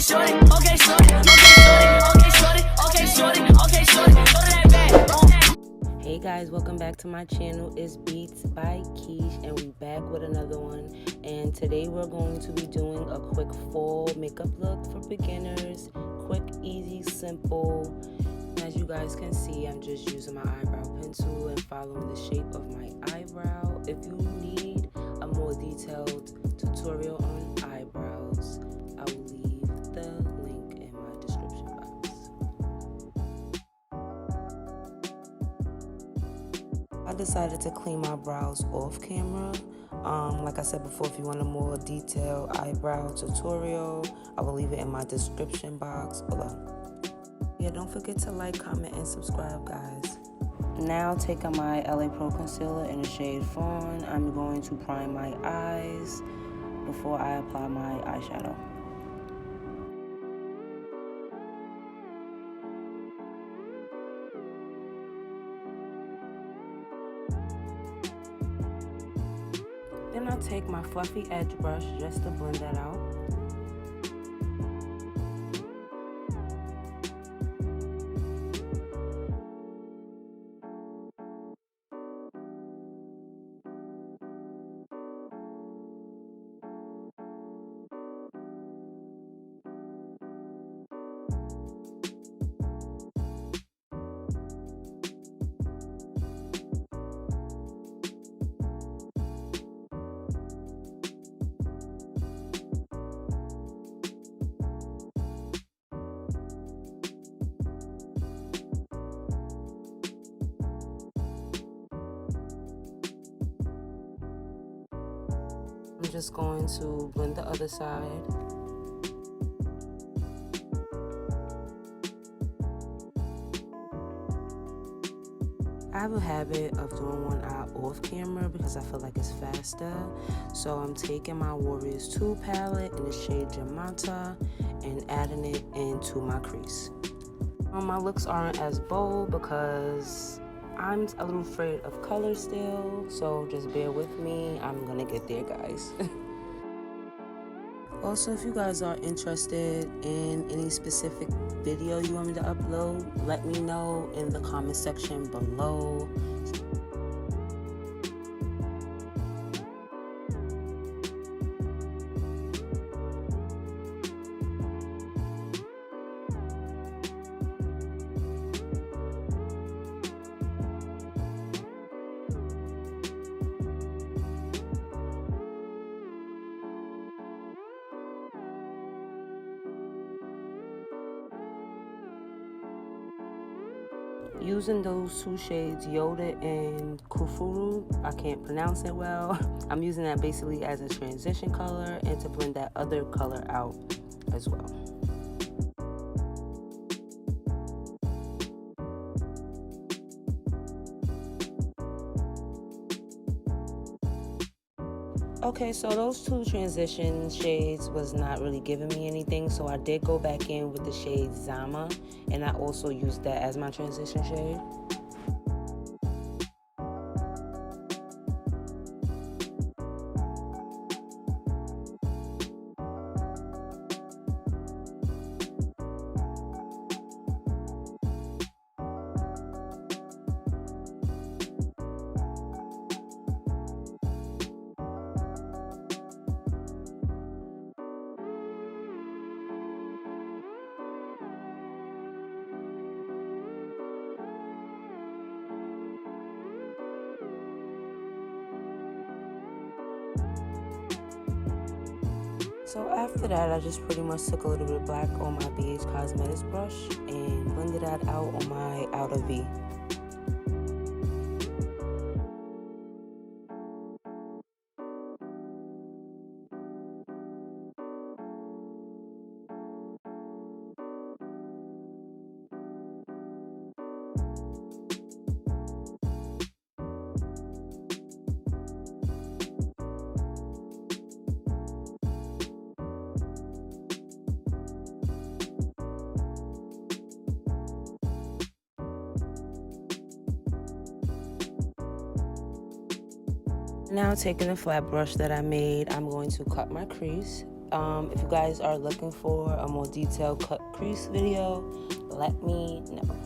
shorty, okay, shorty, okay, shorty, okay, shorty, okay, shorty, go to that back. Hey guys, welcome back to my channel. It's Beats by Keish and we back with another one. And today we're going to be doing a quick fall makeup look for beginners. Quick, easy, simple. As you guys can see, I'm just using my eyebrow pencil and following the shape of my eyebrow. If you need a more detailed tutorial on eyebrows, I will leave the link in my description box. I decided to clean my brows off camera. Like I said before, if you want a more detailed eyebrow tutorial, I will leave it in my description box below. Yeah, don't forget to like, comment, and subscribe, guys. Now, taking my LA Pro Concealer in the shade Fawn, I'm going to prime my eyes before I apply my eyeshadow. Then I'll take my fluffy edge brush just to blend that out. I'm just going to blend the other side. I have a habit of doing one eye off camera because I feel like it's faster. So I'm taking my Warriors 2 palette in the shade Jamanta and adding it into my crease. My looks aren't as bold because I'm a little afraid of color still, so just bear with me. I'm gonna get there, guys. Also, if you guys are interested in any specific video you want me to upload, let me know in the comment section below. Using those two shades, Yoda and Kufuru, I can't pronounce it well. I'm using that basically as a transition color and to blend that other color out as well. Okay, so those two transition shades was not really giving me anything, so I did go back in with the shade Zama, and I also used that as my transition shade. So after that, I just pretty much took a little bit of black on my BH Cosmetics brush and blended that out on my outer V. Now taking a flat brush that I made, I'm going to cut my crease If you guys are looking for a more detailed cut crease video, let me know.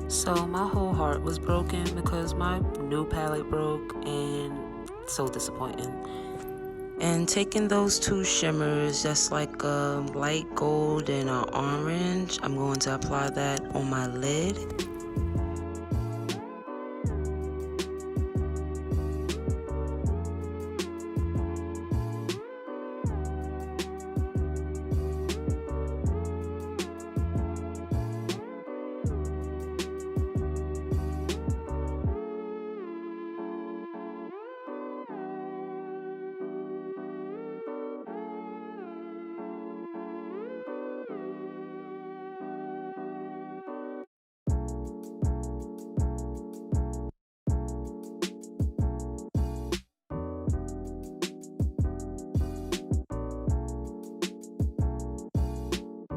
So my whole heart was broken because my new palette broke, and so disappointing. And taking those two shimmers, that's like a light gold and an orange, I'm going to apply that on my lid.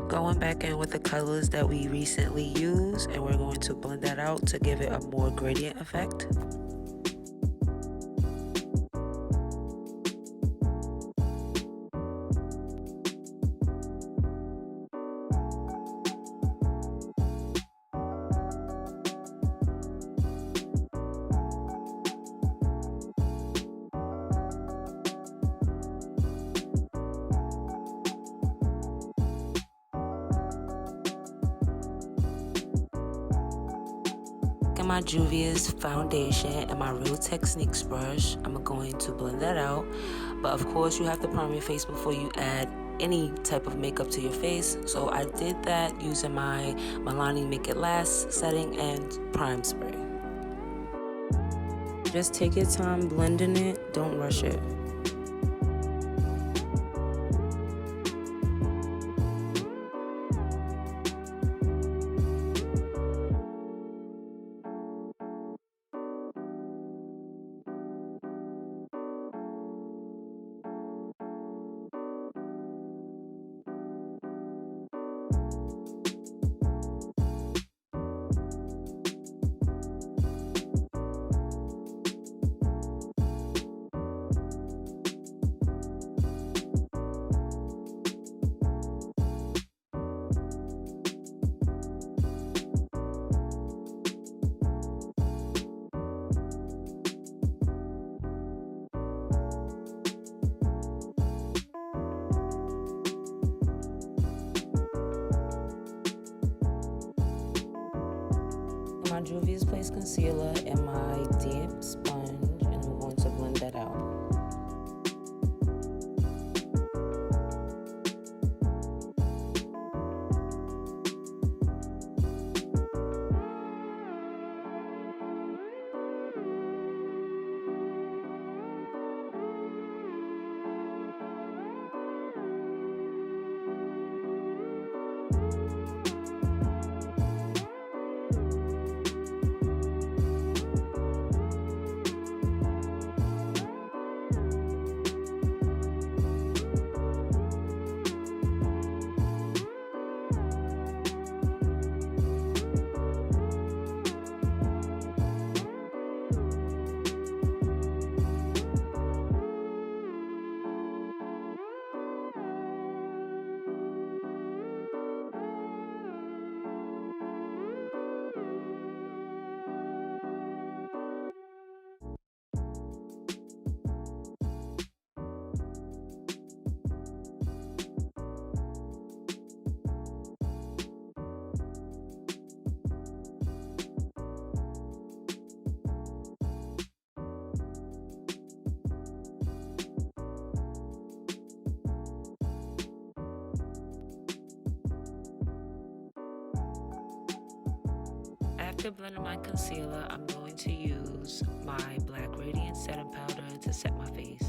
Going back in with the colors that we recently used, and we're going to blend that out to give it a more gradient effect. My Juvia's foundation and my Real Techniques brush, I'm going to blend that out. But of course you have to prime your face before you add any type of makeup to your face, so I did that using my Milani Make It Last setting and prime spray. Just take your time blending it, don't rush it. My Juvia's Place concealer and my damp sponge, and I'm going to blend that out. After blending my concealer, I'm going to use my Black Radiance setting powder to set my face.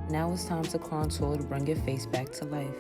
Now it's time to contour to bring your face back to life.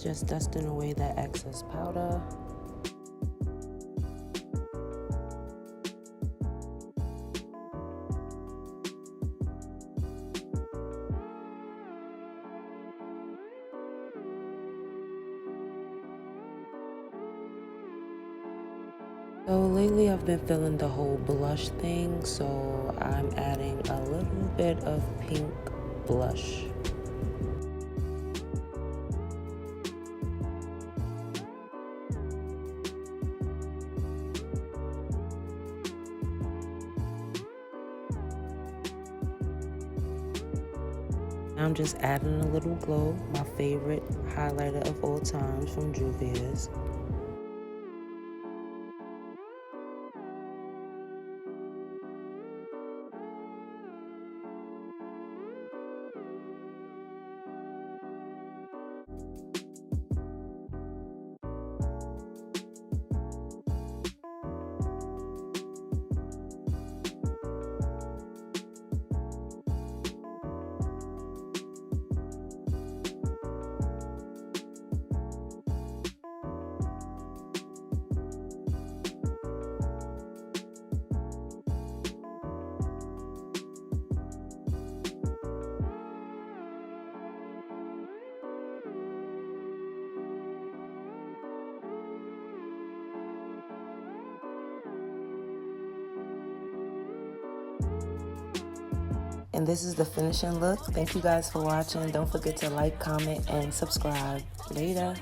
Just dusting away that excess powder. So lately I've been feeling the whole blush thing, so I'm adding a little bit of pink blush. I'm just adding a little glow, my favorite highlighter of all times from Juvias. And this is the finishing look. Thank you guys for watching. Don't forget to like, comment, and subscribe. Later.